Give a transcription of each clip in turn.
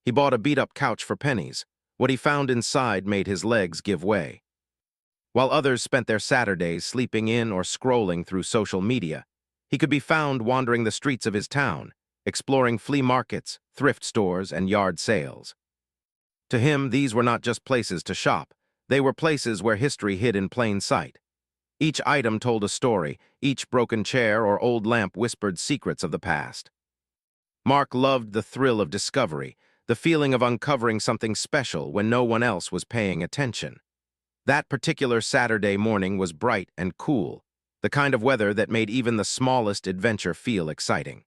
He bought a beat-up couch for pennies. What he found inside made his legs give way. While others spent their Saturdays sleeping in or scrolling through social media, he could be found wandering the streets of his town, exploring flea markets, thrift stores, and yard sales. To him, these were not just places to shop. They were places where history hid in plain sight. Each item told a story, each broken chair or old lamp whispered secrets of the past. Mark loved the thrill of discovery, the feeling of uncovering something special when no one else was paying attention. That particular Saturday morning was bright and cool, the kind of weather that made even the smallest adventure feel exciting.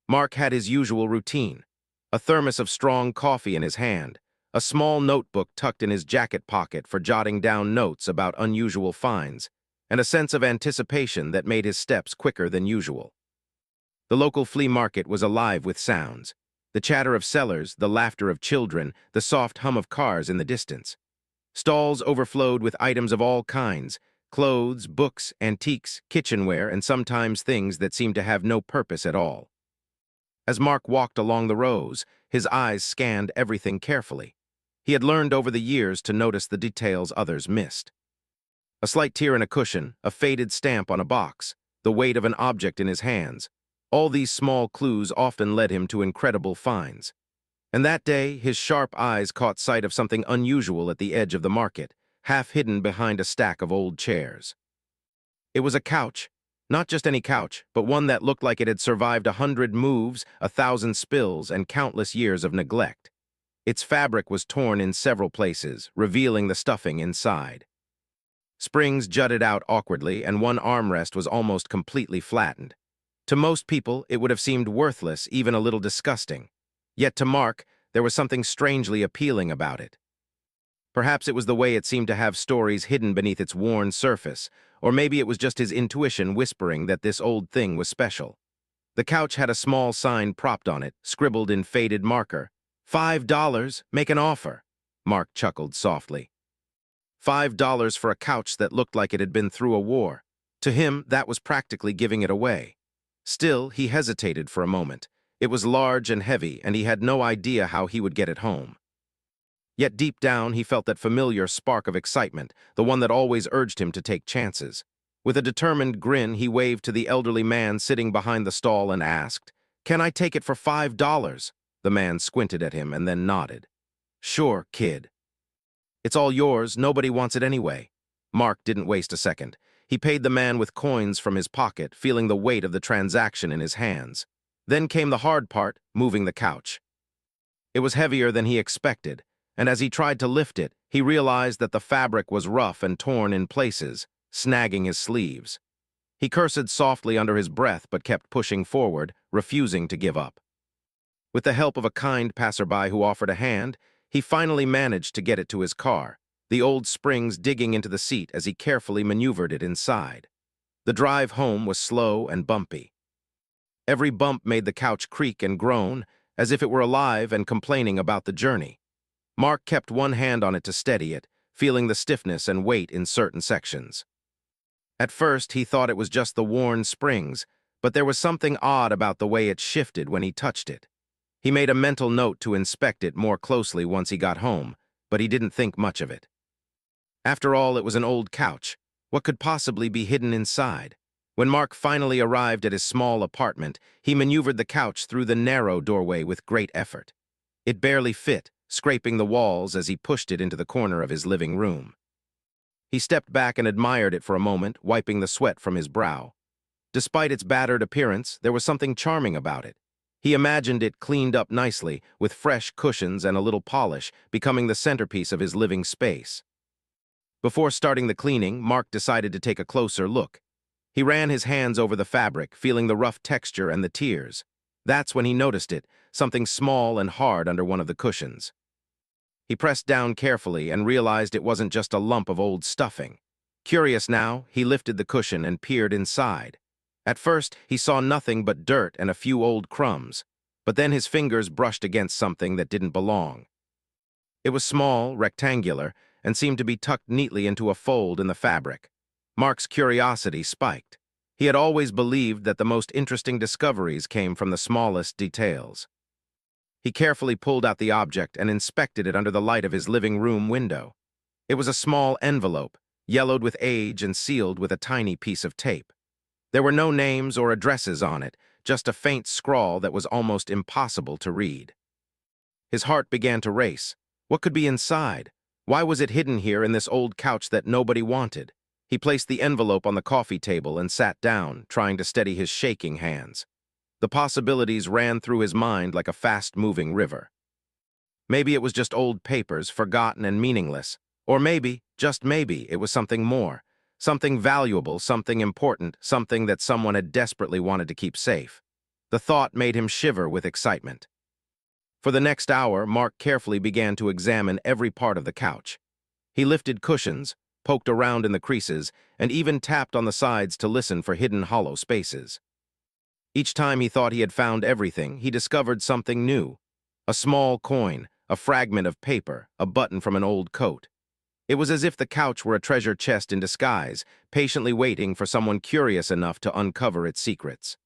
Mark had his usual routine, a thermos of strong coffee in his hand, a small notebook tucked in his jacket pocket for jotting down notes about unusual finds, and a sense of anticipation that made his steps quicker than usual. The local flea market was alive with sounds, the chatter of sellers, the laughter of children, the soft hum of cars in the distance. Stalls overflowed with items of all kinds, clothes, books, antiques, kitchenware, and sometimes things that seemed to have no purpose at all. As Mark walked along the rows, his eyes scanned everything carefully. He had learned over the years to notice the details others missed. A slight tear in a cushion, a faded stamp on a box, the weight of an object in his hands. All these small clues often led him to incredible finds. And that day, his sharp eyes caught sight of something unusual at the edge of the market, half hidden behind a stack of old chairs. It was a couch, not just any couch, but one that looked like it had survived 100 moves, 1,000 spills, and countless years of neglect. Its fabric was torn in several places, revealing the stuffing inside. Springs jutted out awkwardly, and one armrest was almost completely flattened. To most people, it would have seemed worthless, even a little disgusting. Yet to Mark, there was something strangely appealing about it. Perhaps it was the way it seemed to have stories hidden beneath its worn surface, or maybe it was just his intuition whispering that this old thing was special. The couch had a small sign propped on it, scribbled in faded marker. $5, make an offer. Mark chuckled softly. $5 for a couch that looked like it had been through a war. To him, that was practically giving it away. Still, he hesitated for a moment. It was large and heavy, and he had no idea how he would get it home. Yet deep down, he felt that familiar spark of excitement, the one that always urged him to take chances. With a determined grin, he waved to the elderly man sitting behind the stall and asked, "Can I take it for $5? The man squinted at him and then nodded. "Sure, kid. It's all yours, nobody wants it anyway." Mark didn't waste a second. He paid the man with coins from his pocket, feeling the weight of the transaction in his hands. Then came the hard part, moving the couch. It was heavier than he expected, and as he tried to lift it, he realized that the fabric was rough and torn in places, snagging his sleeves. He cursed softly under his breath but kept pushing forward, refusing to give up. With the help of a kind passerby who offered a hand, he finally managed to get it to his car, the old springs digging into the seat as he carefully maneuvered it inside. The drive home was slow and bumpy. Every bump made the couch creak and groan, as if it were alive and complaining about the journey. Mark kept one hand on it to steady it, feeling the stiffness and weight in certain sections. At first, he thought it was just the worn springs, but there was something odd about the way it shifted when he touched it. He made a mental note to inspect it more closely once he got home, but he didn't think much of it. After all, it was an old couch. What could possibly be hidden inside? When Mark finally arrived at his small apartment, he maneuvered the couch through the narrow doorway with great effort. It barely fit, scraping the walls as he pushed it into the corner of his living room. He stepped back and admired it for a moment, wiping the sweat from his brow. Despite its battered appearance, there was something charming about it. He imagined it cleaned up nicely, with fresh cushions and a little polish, becoming the centerpiece of his living space. Before starting the cleaning, Mark decided to take a closer look. He ran his hands over the fabric, feeling the rough texture and the tears. That's when he noticed it, something small and hard under one of the cushions. He pressed down carefully and realized it wasn't just a lump of old stuffing. Curious now, he lifted the cushion and peered inside. At first, he saw nothing but dirt and a few old crumbs, but then his fingers brushed against something that didn't belong. It was small, rectangular, and seemed to be tucked neatly into a fold in the fabric. Mark's curiosity spiked. He had always believed that the most interesting discoveries came from the smallest details. He carefully pulled out the object and inspected it under the light of his living room window. It was a small envelope, yellowed with age and sealed with a tiny piece of tape. There were no names or addresses on it, just a faint scrawl that was almost impossible to read. His heart began to race. What could be inside? Why was it hidden here in this old couch that nobody wanted? He placed the envelope on the coffee table and sat down, trying to steady his shaking hands. The possibilities ran through his mind like a fast-moving river. Maybe it was just old papers, forgotten and meaningless. Or maybe, just maybe, it was something more. Something valuable, something important, something that someone had desperately wanted to keep safe. The thought made him shiver with excitement. For the next hour, Mark carefully began to examine every part of the couch. He lifted cushions, poked around in the creases, and even tapped on the sides to listen for hidden hollow spaces. Each time he thought he had found everything, he discovered something new. A small coin, a fragment of paper, a button from an old coat. It was as if the couch were a treasure chest in disguise, patiently waiting for someone curious enough to uncover its secrets.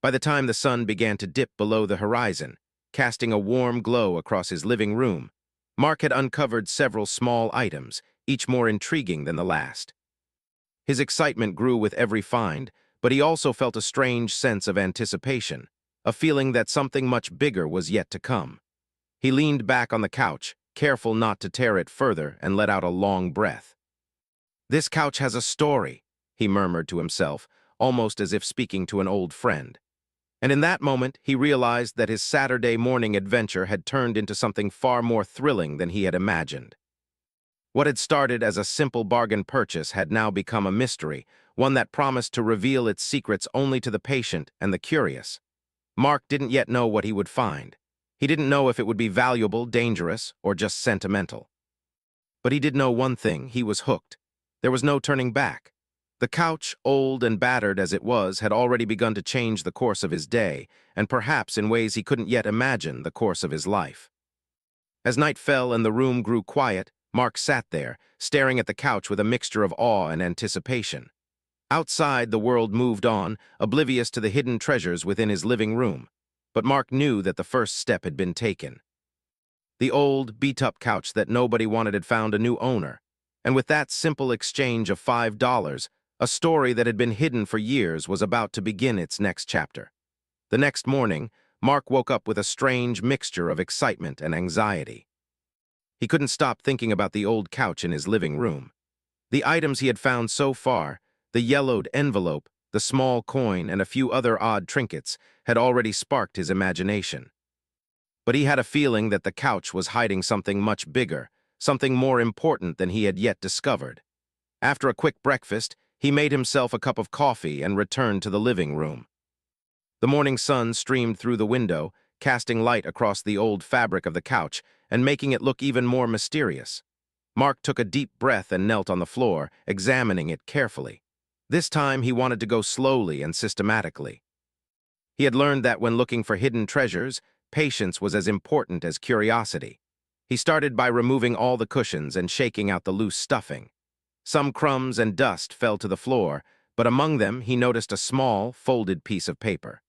By the time the sun began to dip below the horizon, casting a warm glow across his living room, Mark had uncovered several small items, each more intriguing than the last. His excitement grew with every find, but he also felt a strange sense of anticipation, a feeling that something much bigger was yet to come. He leaned back on the couch, careful not to tear it further, and let out a long breath. "This couch has a story," he murmured to himself, almost as if speaking to an old friend. And in that moment, he realized that his Saturday morning adventure had turned into something far more thrilling than he had imagined. What had started as a simple bargain purchase had now become a mystery, one that promised to reveal its secrets only to the patient and the curious. Mark didn't yet know what he would find. He didn't know if it would be valuable, dangerous, or just sentimental. But he did know one thing: he was hooked. There was no turning back. The couch, old and battered as it was, had already begun to change the course of his day, and perhaps in ways he couldn't yet imagine the course of his life. As night fell and the room grew quiet, Mark sat there, staring at the couch with a mixture of awe and anticipation. Outside, the world moved on, oblivious to the hidden treasures within his living room. But Mark knew that the first step had been taken. The old, beat-up couch that nobody wanted had found a new owner, and with that simple exchange of $5, a story that had been hidden for years was about to begin its next chapter. The next morning, Mark woke up with a strange mixture of excitement and anxiety. He couldn't stop thinking about the old couch in his living room. The items he had found so far, the yellowed envelope, the small coin, and a few other odd trinkets, had already sparked his imagination. But he had a feeling that the couch was hiding something much bigger, something more important than he had yet discovered. After a quick breakfast, he made himself a cup of coffee and returned to the living room. The morning sun streamed through the window, casting light across the old fabric of the couch and making it look even more mysterious. Mark took a deep breath and knelt on the floor, examining it carefully. This time he wanted to go slowly and systematically. He had learned that when looking for hidden treasures, patience was as important as curiosity. He started by removing all the cushions and shaking out the loose stuffing. Some crumbs and dust fell to the floor, but among them he noticed a small, folded piece of paper.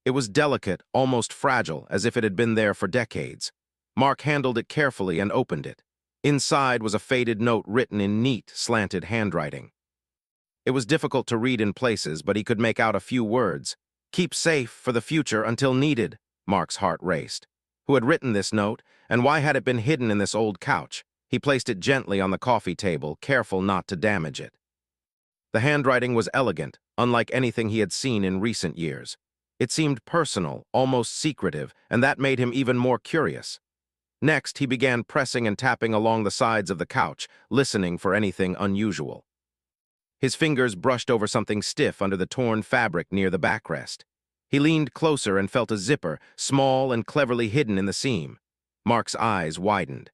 It was delicate, almost fragile, as if it had been there for decades. Mark handled it carefully and opened it. Inside was a faded note written in neat, slanted handwriting. It was difficult to read in places, but he could make out a few words. "Keep safe for the future until needed." Mark's heart raced. Who had written this note, and why had it been hidden in this old couch? He placed it gently on the coffee table, careful not to damage it. The handwriting was elegant, unlike anything he had seen in recent years. It seemed personal, almost secretive, and that made him even more curious. Next, he began pressing and tapping along the sides of the couch, listening for anything unusual. His fingers brushed over something stiff under the torn fabric near the backrest. He leaned closer and felt a zipper, small and cleverly hidden in the seam. Mark's eyes widened.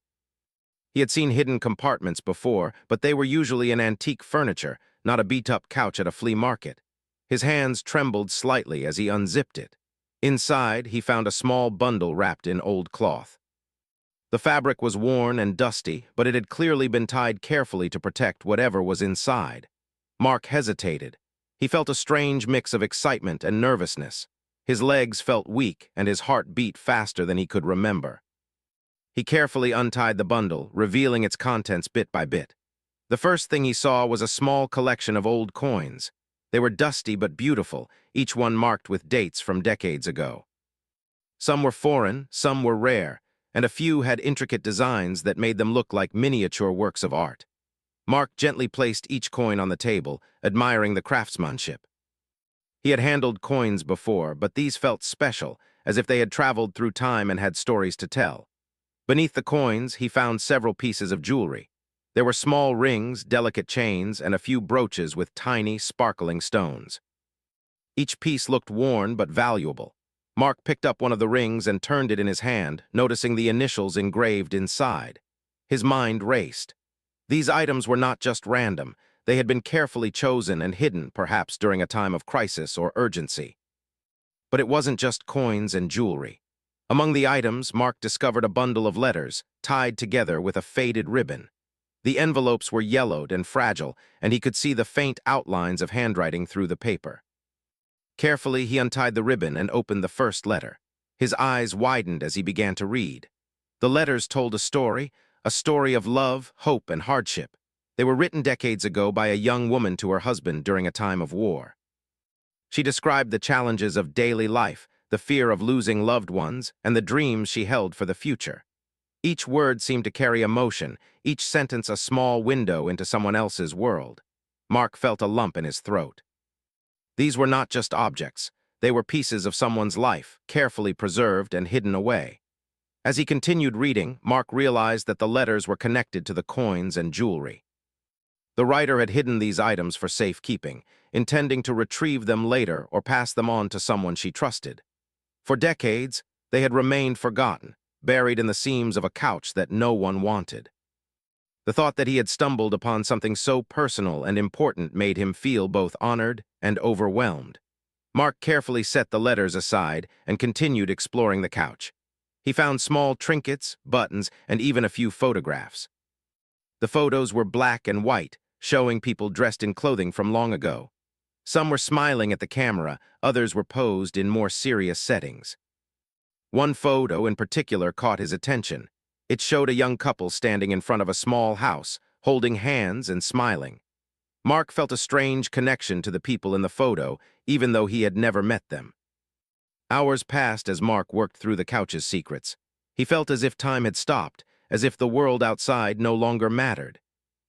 He had seen hidden compartments before, but they were usually in antique furniture, not a beat-up couch at a flea market. His hands trembled slightly as he unzipped it. Inside, he found a small bundle wrapped in old cloth. The fabric was worn and dusty, but it had clearly been tied carefully to protect whatever was inside. Mark hesitated. He felt a strange mix of excitement and nervousness. His legs felt weak and his heart beat faster than he could remember. He carefully untied the bundle, revealing its contents bit by bit. The first thing he saw was a small collection of old coins. They were dusty but beautiful, each one marked with dates from decades ago. Some were foreign, some were rare, and a few had intricate designs that made them look like miniature works of art. Mark gently placed each coin on the table, admiring the craftsmanship. He had handled coins before, but these felt special, as if they had traveled through time and had stories to tell. Beneath the coins, he found several pieces of jewelry. There were small rings, delicate chains, and a few brooches with tiny, sparkling stones. Each piece looked worn but valuable. Mark picked up one of the rings and turned it in his hand, noticing the initials engraved inside. His mind raced. These items were not just random. They had been carefully chosen and hidden, perhaps during a time of crisis or urgency. But it wasn't just coins and jewelry. Among the items, Mark discovered a bundle of letters, tied together with a faded ribbon. The envelopes were yellowed and fragile, and he could see the faint outlines of handwriting through the paper. Carefully, he untied the ribbon and opened the first letter. His eyes widened as he began to read. The letters told a story of love, hope, and hardship. They were written decades ago by a young woman to her husband during a time of war. She described the challenges of daily life, the fear of losing loved ones, and the dreams she held for the future. Each word seemed to carry emotion, each sentence a small window into someone else's world. Mark felt a lump in his throat. These were not just objects. They were pieces of someone's life, carefully preserved and hidden away. As he continued reading, Mark realized that the letters were connected to the coins and jewelry. The writer had hidden these items for safekeeping, intending to retrieve them later or pass them on to someone she trusted. For decades, they had remained forgotten, buried in the seams of a couch that no one wanted. The thought that he had stumbled upon something so personal and important made him feel both honored and overwhelmed. Mark carefully set the letters aside and continued exploring the couch. He found small trinkets, buttons, and even a few photographs. The photos were black and white, showing people dressed in clothing from long ago. Some were smiling at the camera, others were posed in more serious settings. One photo in particular caught his attention. It showed a young couple standing in front of a small house, holding hands and smiling. Mark felt a strange connection to the people in the photo, even though he had never met them. Hours passed as Mark worked through the couch's secrets. He felt as if time had stopped, as if the world outside no longer mattered.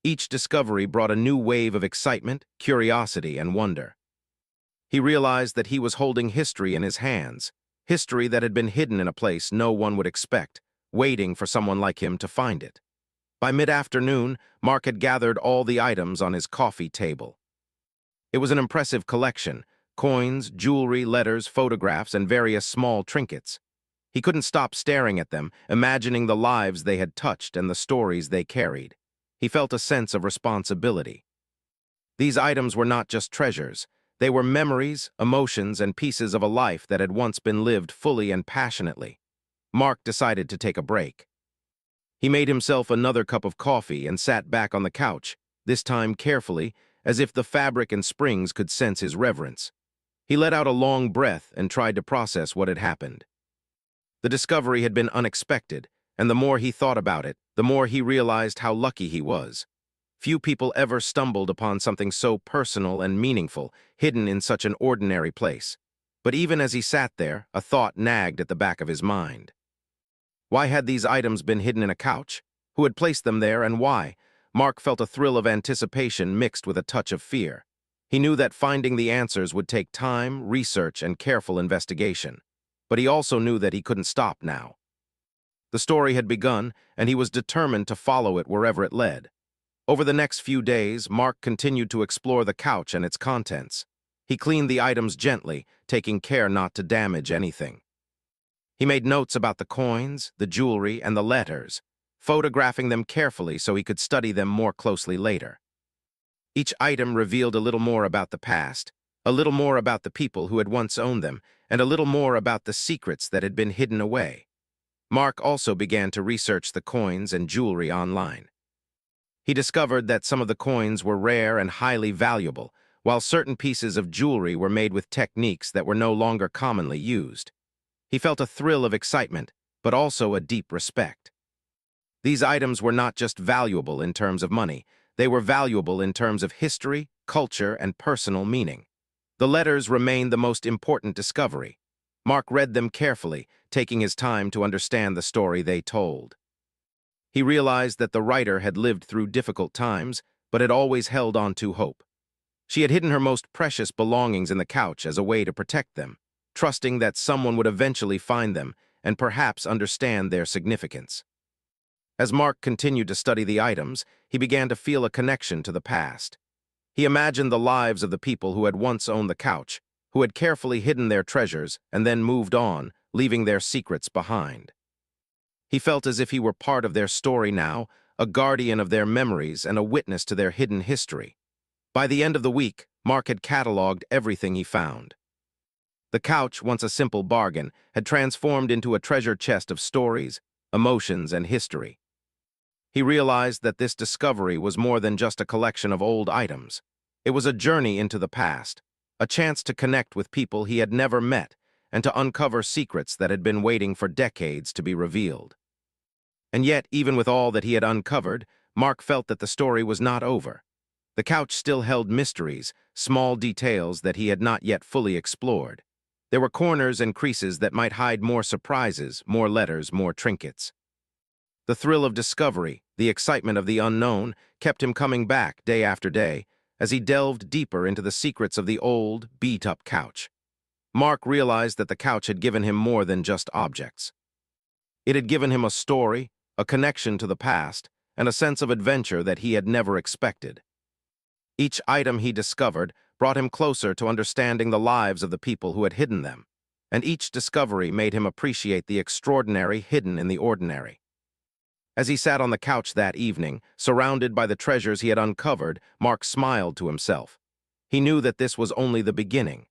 Each discovery brought a new wave of excitement, curiosity, and wonder. He realized that he was holding history in his hands, history that had been hidden in a place no one would expect, waiting for someone like him to find it. By mid-afternoon, Mark had gathered all the items on his coffee table. It was an impressive collection: coins, jewelry, letters, photographs, and various small trinkets. He couldn't stop staring at them, imagining the lives they had touched and the stories they carried. He felt a sense of responsibility. These items were not just treasures. They were memories, emotions, and pieces of a life that had once been lived fully and passionately. Mark decided to take a break. He made himself another cup of coffee and sat back on the couch, this time carefully, as if the fabric and springs could sense his reverence. He let out a long breath and tried to process what had happened. The discovery had been unexpected, and the more he thought about it, the more he realized how lucky he was. Few people ever stumbled upon something so personal and meaningful, hidden in such an ordinary place. But even as he sat there, a thought nagged at the back of his mind. Why had these items been hidden in a couch? Who had placed them there, and why? Mark felt a thrill of anticipation mixed with a touch of fear. He knew that finding the answers would take time, research, and careful investigation. But he also knew that he couldn't stop now. The story had begun, and he was determined to follow it wherever it led. Over the next few days, Mark continued to explore the couch and its contents. He cleaned the items gently, taking care not to damage anything. He made notes about the coins, the jewelry, and the letters, photographing them carefully so he could study them more closely later. Each item revealed a little more about the past, a little more about the people who had once owned them, and a little more about the secrets that had been hidden away. Mark also began to research the coins and jewelry online. He discovered that some of the coins were rare and highly valuable, while certain pieces of jewelry were made with techniques that were no longer commonly used. He felt a thrill of excitement, but also a deep respect. These items were not just valuable in terms of money, they were valuable in terms of history, culture, and personal meaning. The letters remained the most important discovery. Mark read them carefully, taking his time to understand the story they told. He realized that the writer had lived through difficult times, but had always held on to hope. She had hidden her most precious belongings in the couch as a way to protect them, trusting that someone would eventually find them and perhaps understand their significance. As Mark continued to study the items, he began to feel a connection to the past. He imagined the lives of the people who had once owned the couch, who had carefully hidden their treasures and then moved on, leaving their secrets behind. He felt as if he were part of their story now, a guardian of their memories and a witness to their hidden history. By the end of the week, Mark had cataloged everything he found. The couch, once a simple bargain, had transformed into a treasure chest of stories, emotions, and history. He realized that this discovery was more than just a collection of old items. It was a journey into the past, a chance to connect with people he had never met and to uncover secrets that had been waiting for decades to be revealed. And yet, even with all that he had uncovered, Mark felt that the story was not over. The couch still held mysteries, small details that he had not yet fully explored. There were corners and creases that might hide more surprises, more letters, more trinkets. The thrill of discovery, the excitement of the unknown, kept him coming back day after day as he delved deeper into the secrets of the old, beat-up couch. Mark realized that the couch had given him more than just objects. It had given him a story, a connection to the past, and a sense of adventure that he had never expected. Each item he discovered brought him closer to understanding the lives of the people who had hidden them, and each discovery made him appreciate the extraordinary hidden in the ordinary. As he sat on the couch that evening, surrounded by the treasures he had uncovered, Mark smiled to himself. He knew that this was only the beginning.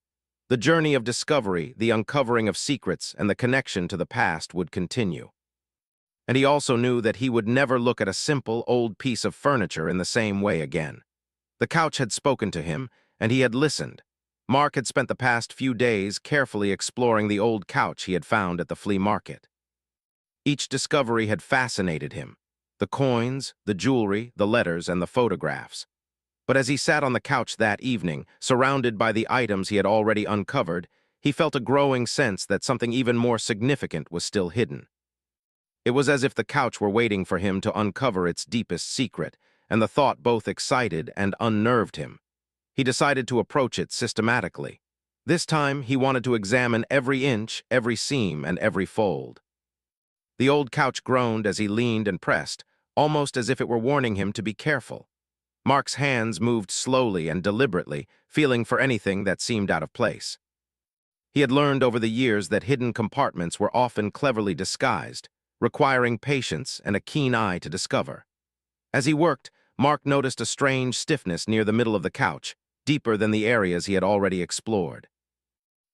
The journey of discovery, the uncovering of secrets, and the connection to the past would continue. And he also knew that he would never look at a simple, old piece of furniture in the same way again. The couch had spoken to him, and he had listened. Mark had spent the past few days carefully exploring the old couch he had found at the flea market. Each discovery had fascinated him: the coins, the jewelry, the letters, and the photographs. But as he sat on the couch that evening, surrounded by the items he had already uncovered, he felt a growing sense that something even more significant was still hidden. It was as if the couch were waiting for him to uncover its deepest secret, and the thought both excited and unnerved him. He decided to approach it systematically. This time, he wanted to examine every inch, every seam, and every fold. The old couch groaned as he leaned and pressed, almost as if it were warning him to be careful. Mark's hands moved slowly and deliberately, feeling for anything that seemed out of place. He had learned over the years that hidden compartments were often cleverly disguised, requiring patience and a keen eye to discover. As he worked, Mark noticed a strange stiffness near the middle of the couch, deeper than the areas he had already explored.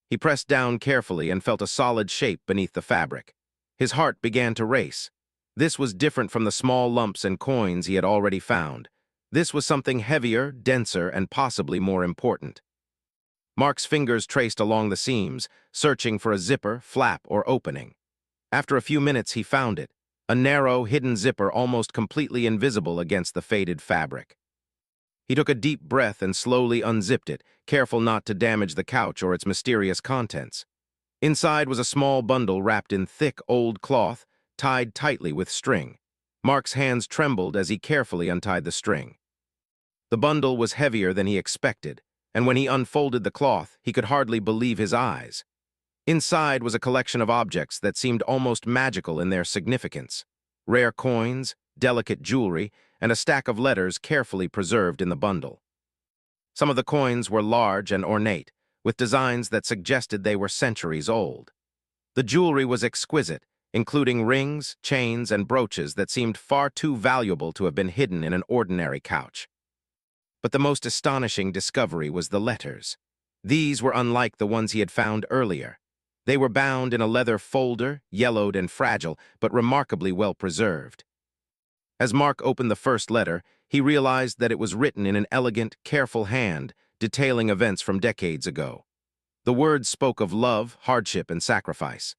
He pressed down carefully and felt a solid shape beneath the fabric. His heart began to race. This was different from the small lumps and coins he had already found. This was something heavier, denser, and possibly more important. Mark's fingers traced along the seams, searching for a zipper, flap, or opening. After a few minutes, he found it, a narrow, hidden zipper almost completely invisible against the faded fabric. He took a deep breath and slowly unzipped it, careful not to damage the couch or its mysterious contents. Inside was a small bundle wrapped in thick, old cloth, tied tightly with string. Mark's hands trembled as he carefully untied the string. The bundle was heavier than he expected, and when he unfolded the cloth, he could hardly believe his eyes. Inside was a collection of objects that seemed almost magical in their significance: rare coins, delicate jewelry, and a stack of letters carefully preserved in the bundle. Some of the coins were large and ornate, with designs that suggested they were centuries old. The jewelry was exquisite, including rings, chains, and brooches that seemed far too valuable to have been hidden in an ordinary couch. But the most astonishing discovery was the letters. These were unlike the ones he had found earlier. They were bound in a leather folder, yellowed and fragile, but remarkably well preserved. As Mark opened the first letter, he realized that it was written in an elegant, careful hand, detailing events from decades ago. The words spoke of love, hardship, and sacrifice.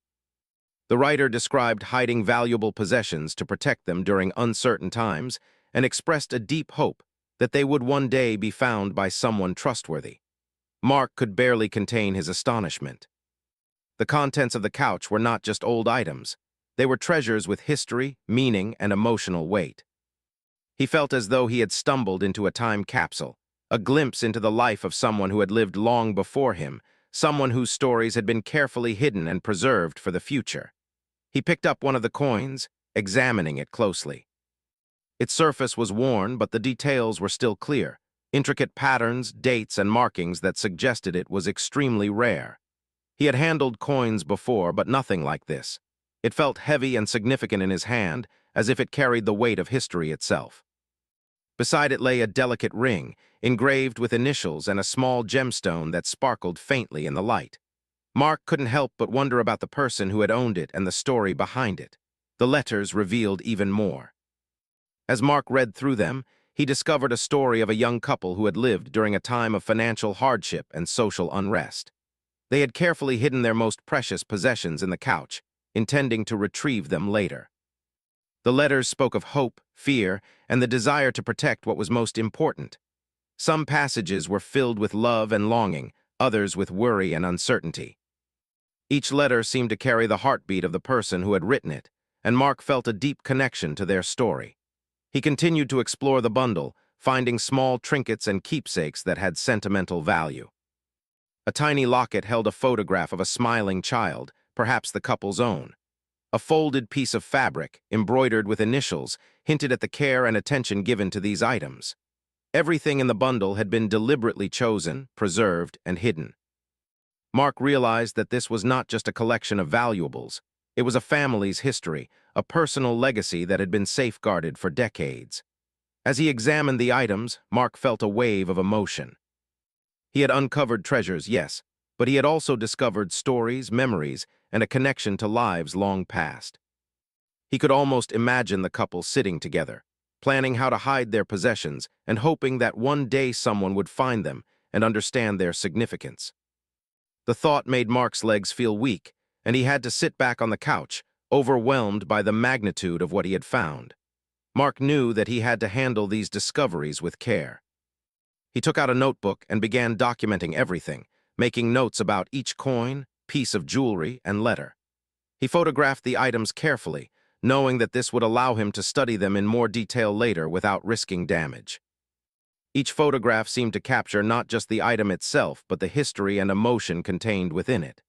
The writer described hiding valuable possessions to protect them during uncertain times and expressed a deep hope that they would one day be found by someone trustworthy. Mark could barely contain his astonishment. The contents of the couch were not just old items. They were treasures with history, meaning, and emotional weight. He felt as though he had stumbled into a time capsule, a glimpse into the life of someone who had lived long before him, someone whose stories had been carefully hidden and preserved for the future. He picked up one of the coins, examining it closely. Its surface was worn, but the details were still clear, intricate patterns, dates, and markings that suggested it was extremely rare. He had handled coins before, but nothing like this. It felt heavy and significant in his hand, as if it carried the weight of history itself. Beside it lay a delicate ring, engraved with initials and a small gemstone that sparkled faintly in the light. Mark couldn't help but wonder about the person who had owned it and the story behind it. The letters revealed even more. As Mark read through them, he discovered a story of a young couple who had lived during a time of financial hardship and social unrest. They had carefully hidden their most precious possessions in the couch, intending to retrieve them later. The letters spoke of hope, fear, and the desire to protect what was most important. Some passages were filled with love and longing, others with worry and uncertainty. Each letter seemed to carry the heartbeat of the person who had written it, and Mark felt a deep connection to their story. He continued to explore the bundle, finding small trinkets and keepsakes that had sentimental value. A tiny locket held a photograph of a smiling child, perhaps the couple's own. A folded piece of fabric, embroidered with initials, hinted at the care and attention given to these items. Everything in the bundle had been deliberately chosen, preserved, and hidden. Mark realized that this was not just a collection of valuables. It was a family's history, a personal legacy that had been safeguarded for decades. As he examined the items, Mark felt a wave of emotion. He had uncovered treasures, yes, but he had also discovered stories, memories, and a connection to lives long past. He could almost imagine the couple sitting together, planning how to hide their possessions and hoping that one day someone would find them and understand their significance. The thought made Mark's legs feel weak, and he had to sit back on the couch, overwhelmed by the magnitude of what he had found. Mark knew that he had to handle these discoveries with care. He took out a notebook and began documenting everything, making notes about each coin, piece of jewelry, and letter. He photographed the items carefully, knowing that this would allow him to study them in more detail later without risking damage. Each photograph seemed to capture not just the item itself, but the history and emotion contained within it.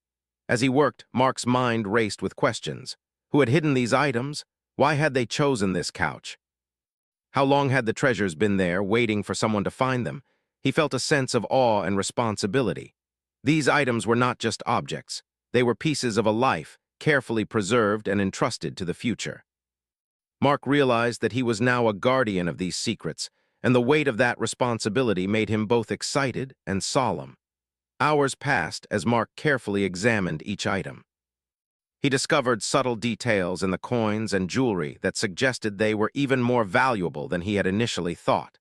As he worked, Mark's mind raced with questions. Who had hidden these items? Why had they chosen this couch? How long had the treasures been there, waiting for someone to find them? He felt a sense of awe and responsibility. These items were not just objects. They were pieces of a life, carefully preserved and entrusted to the future. Mark realized that he was now a guardian of these secrets, and the weight of that responsibility made him both excited and solemn. Hours passed as Mark carefully examined each item. He discovered subtle details in the coins and jewelry that suggested they were even more valuable than he had initially thought.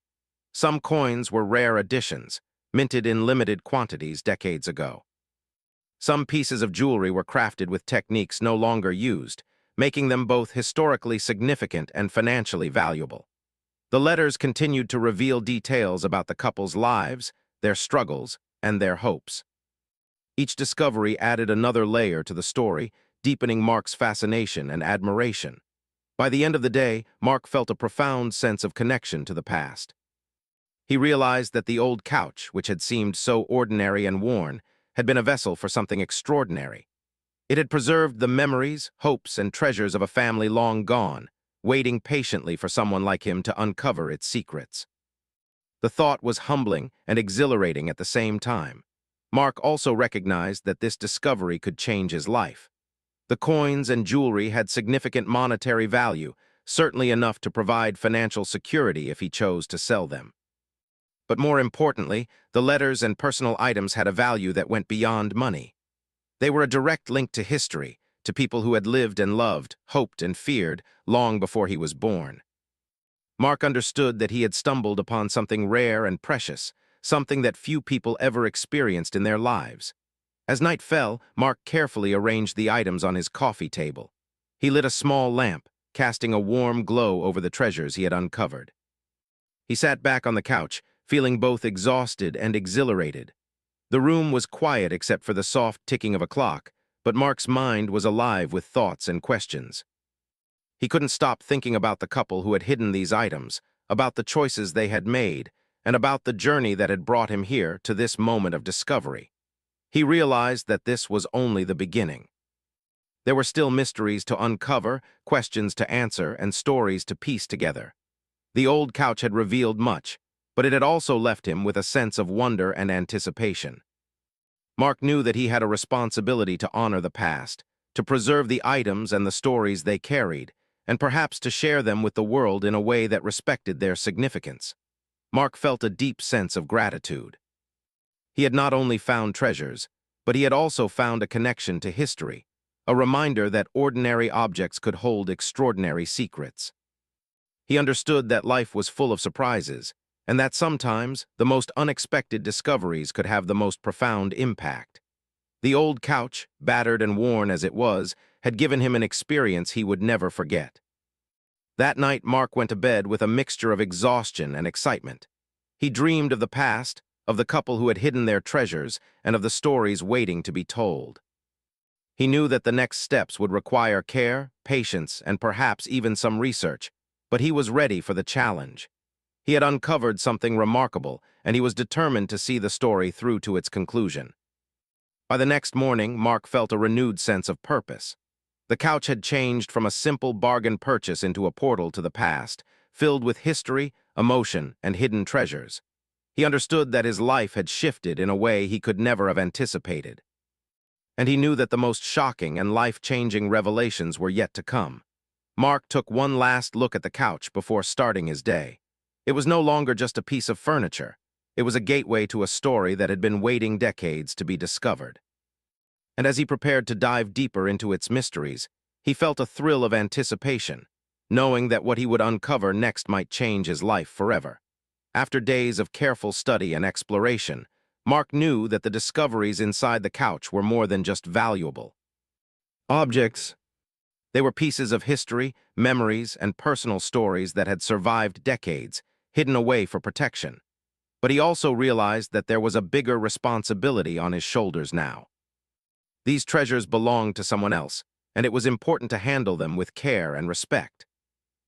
Some coins were rare additions, minted in limited quantities decades ago. Some pieces of jewelry were crafted with techniques no longer used, making them both historically significant and financially valuable. The letters continued to reveal details about the couple's lives, their struggles, and their hopes. Each discovery added another layer to the story, deepening Mark's fascination and admiration. By the end of the day, Mark felt a profound sense of connection to the past. He realized that the old couch, which had seemed so ordinary and worn, had been a vessel for something extraordinary. It had preserved the memories, hopes, and treasures of a family long gone, waiting patiently for someone like him to uncover its secrets. The thought was humbling and exhilarating at the same time. Mark also recognized that this discovery could change his life. The coins and jewelry had significant monetary value, certainly enough to provide financial security if he chose to sell them. But more importantly, the letters and personal items had a value that went beyond money. They were a direct link to history, to people who had lived and loved, hoped and feared, long before he was born. Mark understood that he had stumbled upon something rare and precious, something that few people ever experienced in their lives. As night fell, Mark carefully arranged the items on his coffee table. He lit a small lamp, casting a warm glow over the treasures he had uncovered. He sat back on the couch, feeling both exhausted and exhilarated. The room was quiet except for the soft ticking of a clock, but Mark's mind was alive with thoughts and questions. He couldn't stop thinking about the couple who had hidden these items, about the choices they had made, and about the journey that had brought him here to this moment of discovery. He realized that this was only the beginning. There were still mysteries to uncover, questions to answer, and stories to piece together. The old couch had revealed much, but it had also left him with a sense of wonder and anticipation. Mark knew that he had a responsibility to honor the past, to preserve the items and the stories they carried, and perhaps to share them with the world in a way that respected their significance. Mark felt a deep sense of gratitude. He had not only found treasures, but he had also found a connection to history, a reminder that ordinary objects could hold extraordinary secrets. He understood that life was full of surprises, and that sometimes the most unexpected discoveries could have the most profound impact. The old couch, battered and worn as it was, had given him an experience he would never forget. That night, Mark went to bed with a mixture of exhaustion and excitement. He dreamed of the past, of the couple who had hidden their treasures, and of the stories waiting to be told. He knew that the next steps would require care, patience, and perhaps even some research, but he was ready for the challenge. He had uncovered something remarkable, and he was determined to see the story through to its conclusion. By the next morning, Mark felt a renewed sense of purpose. The couch had changed from a simple bargain purchase into a portal to the past, filled with history, emotion, and hidden treasures. He understood that his life had shifted in a way he could never have anticipated. And he knew that the most shocking and life-changing revelations were yet to come. Mark took one last look at the couch before starting his day. It was no longer just a piece of furniture. It was a gateway to a story that had been waiting decades to be discovered. And as he prepared to dive deeper into its mysteries, he felt a thrill of anticipation, knowing that what he would uncover next might change his life forever. After days of careful study and exploration, Mark knew that the discoveries inside the couch were more than just valuable objects. They were pieces of history, memories, and personal stories that had survived decades, hidden away for protection. But he also realized that there was a bigger responsibility on his shoulders now. These treasures belonged to someone else, and it was important to handle them with care and respect.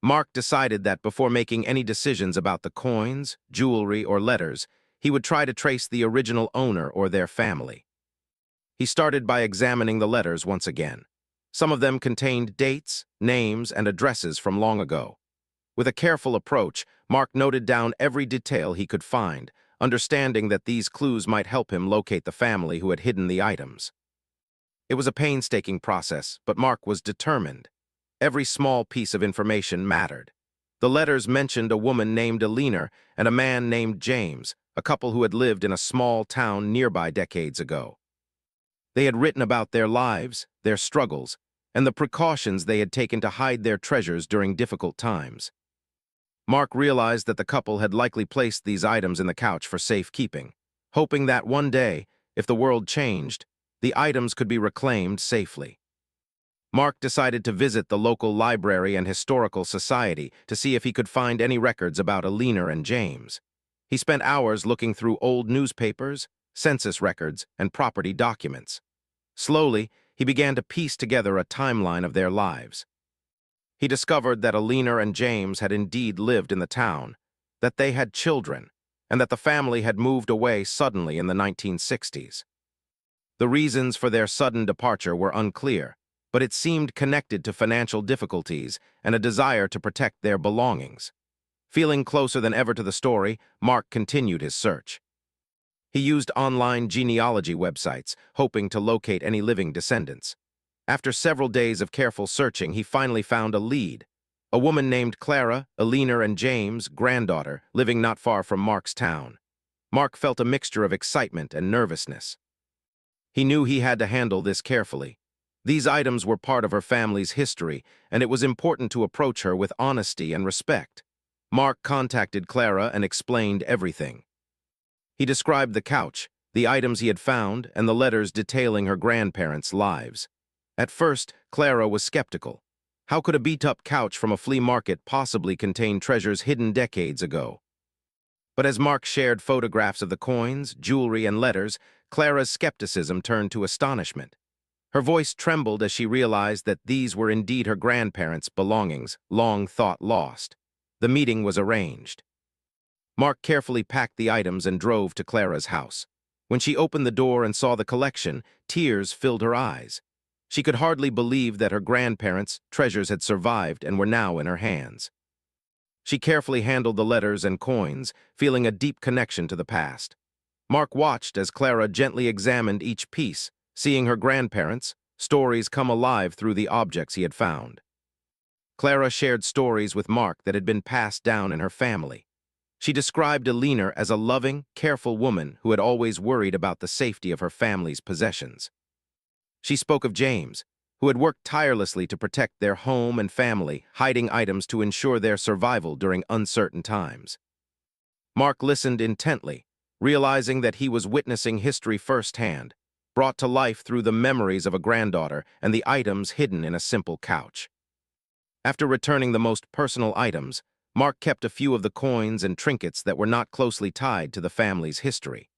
Mark decided that before making any decisions about the coins, jewelry, or letters, he would try to trace the original owner or their family. He started by examining the letters once again. Some of them contained dates, names, and addresses from long ago. With a careful approach, Mark noted down every detail he could find, understanding that these clues might help him locate the family who had hidden the items. It was a painstaking process, but Mark was determined. Every small piece of information mattered. The letters mentioned a woman named Alina and a man named James, a couple who had lived in a small town nearby decades ago. They had written about their lives, their struggles, and the precautions they had taken to hide their treasures during difficult times. Mark realized that the couple had likely placed these items in the couch for safekeeping, hoping that one day, if the world changed, the items could be reclaimed safely. Mark decided to visit the local library and historical society to see if he could find any records about Alina and James. He spent hours looking through old newspapers, census records, and property documents. Slowly, he began to piece together a timeline of their lives. He discovered that Alina and James had indeed lived in the town, that they had children, and that the family had moved away suddenly in the 1960s. The reasons for their sudden departure were unclear, but it seemed connected to financial difficulties and a desire to protect their belongings. Feeling closer than ever to the story, Mark continued his search. He used online genealogy websites, hoping to locate any living descendants. After several days of careful searching, he finally found a lead. A woman named Clara, Alina and James' granddaughter, living not far from Mark's town. Mark felt a mixture of excitement and nervousness. He knew he had to handle this carefully. These items were part of her family's history, and it was important to approach her with honesty and respect. Mark contacted Clara and explained everything. He described the couch, the items he had found, and the letters detailing her grandparents' lives. At first, Clara was skeptical. How could a beat-up couch from a flea market possibly contain treasures hidden decades ago? But as Mark shared photographs of the coins, jewelry, and letters, Clara's skepticism turned to astonishment. Her voice trembled as she realized that these were indeed her grandparents' belongings, long thought lost. The meeting was arranged. Mark carefully packed the items and drove to Clara's house. When she opened the door and saw the collection, tears filled her eyes. She could hardly believe that her grandparents' treasures had survived and were now in her hands. She carefully handled the letters and coins, feeling a deep connection to the past. Mark watched as Clara gently examined each piece, seeing her grandparents' stories come alive through the objects he had found. Clara shared stories with Mark that had been passed down in her family. She described Alina as a loving, careful woman who had always worried about the safety of her family's possessions. She spoke of James, who had worked tirelessly to protect their home and family, hiding items to ensure their survival during uncertain times. Mark listened intently, realizing that he was witnessing history firsthand, brought to life through the memories of a granddaughter and the items hidden in a simple couch. After returning the most personal items, Mark kept a few of the coins and trinkets that were not closely tied to the family's history.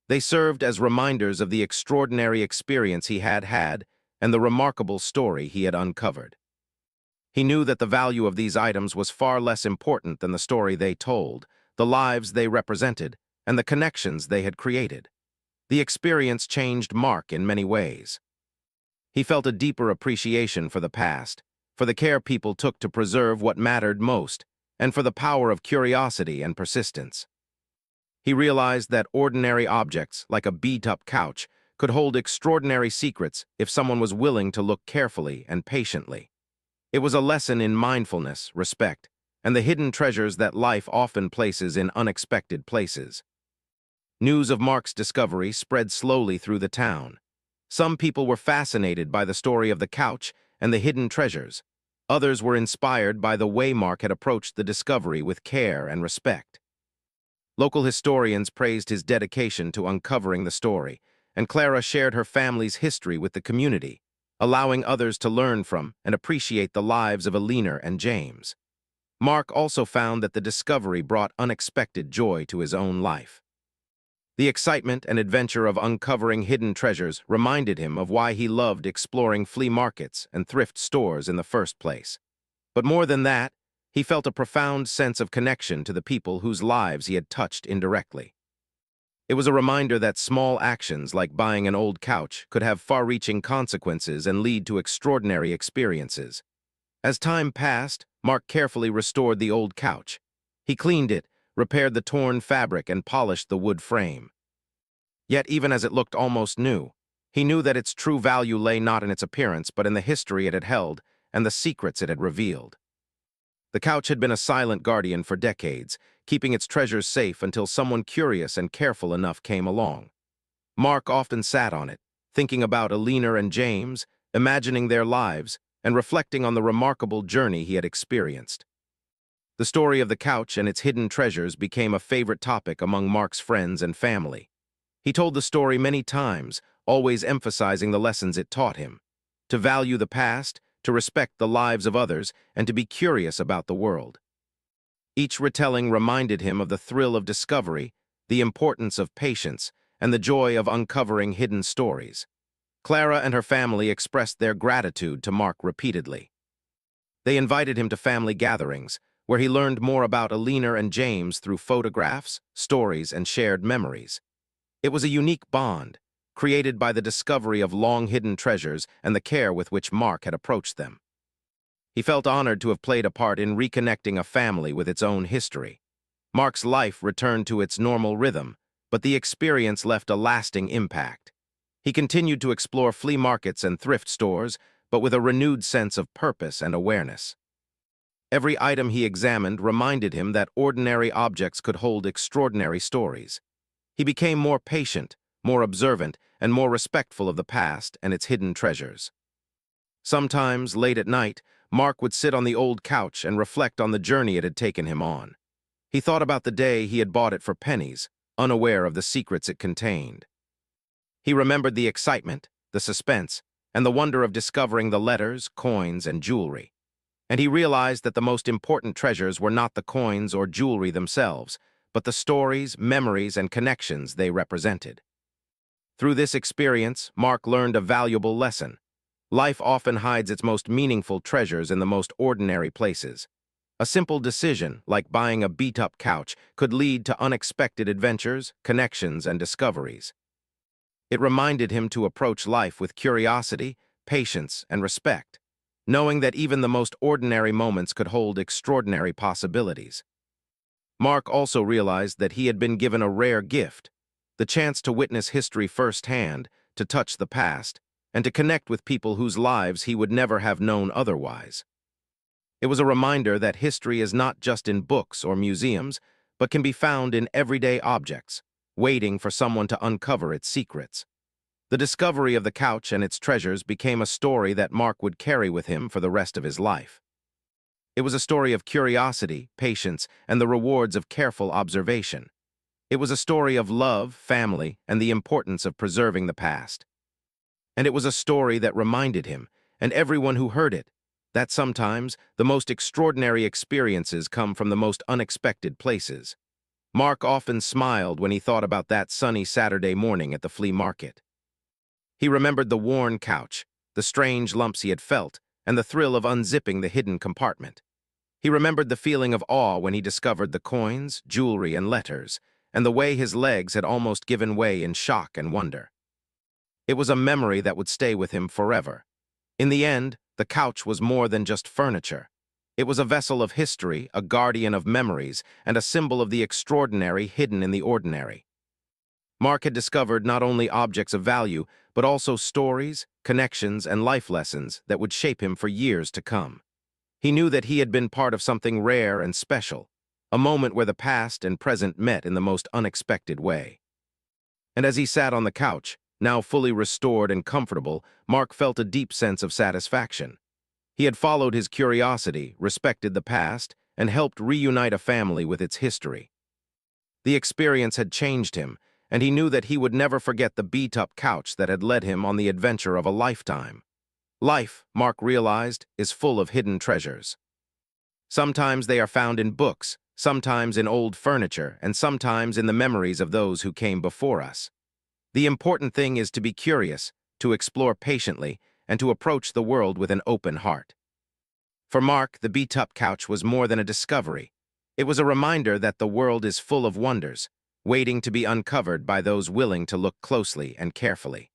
They served as reminders of the extraordinary experience he had had and the remarkable story he had uncovered. He knew that the value of these items was far less important than the story they told, the lives they represented, and the connections they had created. The experience changed Mark in many ways. He felt a deeper appreciation for the past, for the care people took to preserve what mattered most, and for the power of curiosity and persistence. He realized that ordinary objects, like a beat-up couch, could hold extraordinary secrets if someone was willing to look carefully and patiently. It was a lesson in mindfulness, respect, and the hidden treasures that life often places in unexpected places. News of Mark's discovery spread slowly through the town. Some people were fascinated by the story of the couch and the hidden treasures. Others were inspired by the way Mark had approached the discovery with care and respect. Local historians praised his dedication to uncovering the story, and Clara shared her family's history with the community, allowing others to learn from and appreciate the lives of Alina and James. Mark also found that the discovery brought unexpected joy to his own life. The excitement and adventure of uncovering hidden treasures reminded him of why he loved exploring flea markets and thrift stores in the first place. But more than that, he felt a profound sense of connection to the people whose lives he had touched indirectly. It was a reminder that small actions like buying an old couch could have far-reaching consequences and lead to extraordinary experiences. As time passed, Mark carefully restored the old couch. He cleaned it, repaired the torn fabric, and polished the wood frame. Yet even as it looked almost new, he knew that its true value lay not in its appearance but in the history it had held and the secrets it had revealed. The couch had been a silent guardian for decades, keeping its treasures safe until someone curious and careful enough came along. Mark often sat on it, thinking about Alina and James, imagining their lives, and reflecting on the remarkable journey he had experienced. The story of the couch and its hidden treasures became a favorite topic among Mark's friends and family. He told the story many times, always emphasizing the lessons it taught him: to value the past, to respect the lives of others, and to be curious about the world. Each retelling reminded him of the thrill of discovery, the importance of patience, and the joy of uncovering hidden stories. Clara and her family expressed their gratitude to Mark repeatedly. They invited him to family gatherings, where he learned more about Alina and James through photographs, stories, and shared memories. It was a unique bond, created by the discovery of long-hidden treasures and the care with which Mark had approached them. He felt honored to have played a part in reconnecting a family with its own history. Mark's life returned to its normal rhythm, but the experience left a lasting impact. He continued to explore flea markets and thrift stores, but with a renewed sense of purpose and awareness. Every item he examined reminded him that ordinary objects could hold extraordinary stories. He became more patient, more observant, and more respectful of the past and its hidden treasures. Sometimes, late at night, Mark would sit on the old couch and reflect on the journey it had taken him on. He thought about the day he had bought it for pennies, unaware of the secrets it contained. He remembered the excitement, the suspense, and the wonder of discovering the letters, coins, and jewelry. And he realized that the most important treasures were not the coins or jewelry themselves, but the stories, memories, and connections they represented. Through this experience, Mark learned a valuable lesson. Life often hides its most meaningful treasures in the most ordinary places. A simple decision, like buying a beat-up couch, could lead to unexpected adventures, connections, and discoveries. It reminded him to approach life with curiosity, patience, and respect, knowing that even the most ordinary moments could hold extraordinary possibilities. Mark also realized that he had been given a rare gift, the chance to witness history firsthand, to touch the past, and to connect with people whose lives he would never have known otherwise. It was a reminder that history is not just in books or museums, but can be found in everyday objects, waiting for someone to uncover its secrets. The discovery of the couch and its treasures became a story that Mark would carry with him for the rest of his life. It was a story of curiosity, patience, and the rewards of careful observation. It was a story of love, family, and the importance of preserving the past. And it was a story that reminded him, and everyone who heard it, that sometimes the most extraordinary experiences come from the most unexpected places. Mark often smiled when he thought about that sunny Saturday morning at the flea market. He remembered the worn couch, the strange lumps he had felt, and the thrill of unzipping the hidden compartment. He remembered the feeling of awe when he discovered the coins, jewelry, and letters, and the way his legs had almost given way in shock and wonder. It was a memory that would stay with him forever. In the end, the couch was more than just furniture. It was a vessel of history, a guardian of memories, and a symbol of the extraordinary hidden in the ordinary. Mark had discovered not only objects of value, but also stories, connections, and life lessons that would shape him for years to come. He knew that he had been part of something rare and special, a moment where the past and present met in the most unexpected way. And as he sat on the couch, now fully restored and comfortable, Mark felt a deep sense of satisfaction. He had followed his curiosity, respected the past, and helped reunite a family with its history. The experience had changed him, and he knew that he would never forget the beat-up couch that had led him on the adventure of a lifetime. Life, Mark realized, is full of hidden treasures. Sometimes they are found in books, sometimes in old furniture, and sometimes in the memories of those who came before us. The important thing is to be curious, to explore patiently, and to approach the world with an open heart. For Mark, the beat-up couch was more than a discovery. It was a reminder that the world is full of wonders, waiting to be uncovered by those willing to look closely and carefully.